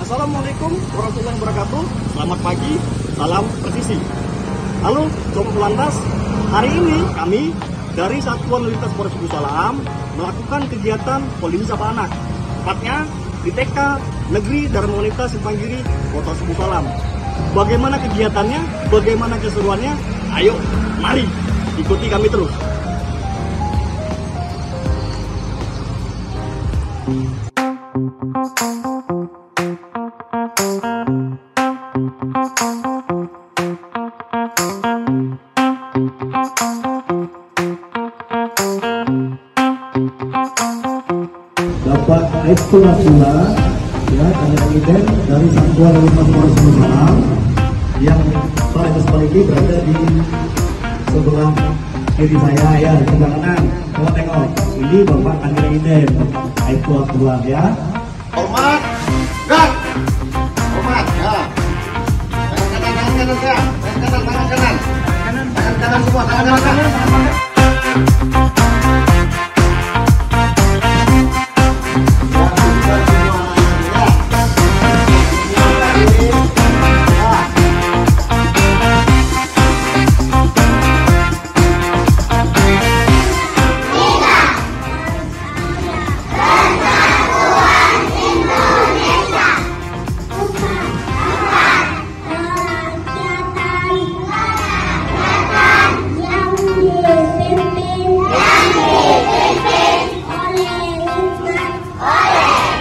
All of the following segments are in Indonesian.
Assalamualaikum warahmatullahi wabarakatuh. Selamat pagi, salam presisi. Halo Sobat Polantas, hari ini kami dari Satuan Lalu Lintas Polres Buku Salam melakukan kegiatan Polisi Sapa Anak, tepatnya di TK Negeri Dharma Wanita Simpang Giri, Kota Buku Salam. Bagaimana kegiatannya, bagaimana keseruannya? Ayo, mari ikuti kami terus. Bapak Aibtu Nasula, ya, kandidat dari Satuan Lalu Lintas Polres Buku Salam yang pada kesempatan ini berada di sebelah kiri saya, ya, di sebelah kanan. Coba tengok, ini Bapak kandidat Aibtu Nasula, ya. Hormat, gerak, hormat, ya. Tangan kanan ya, tangan kanan semua, tangan kanan.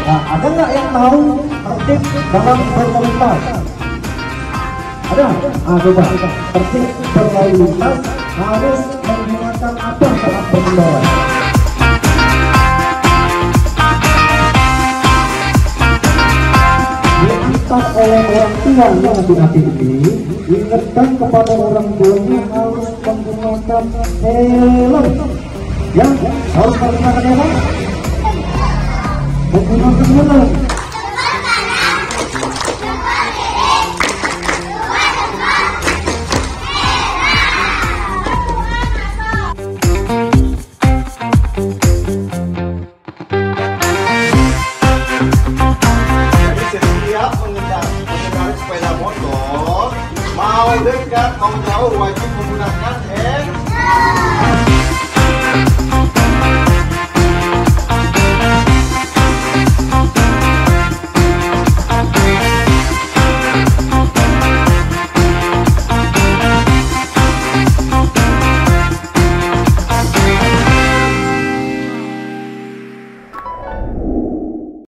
Nah, ada nggak yang tahu tertib dalam berlalu lintas? Ada? Coba tertib berlalu lintas harus menggunakan apa saat berkendara? Diantar oleh orang tua yang dilatih ini, ingatkan kepada orang tuanya harus menggunakan helm. Ya, harus menggunakan helm. Menggunakan helm. Setiap mengendarai sepeda motor, mau dekat mau jauh wajib menggunakan helm.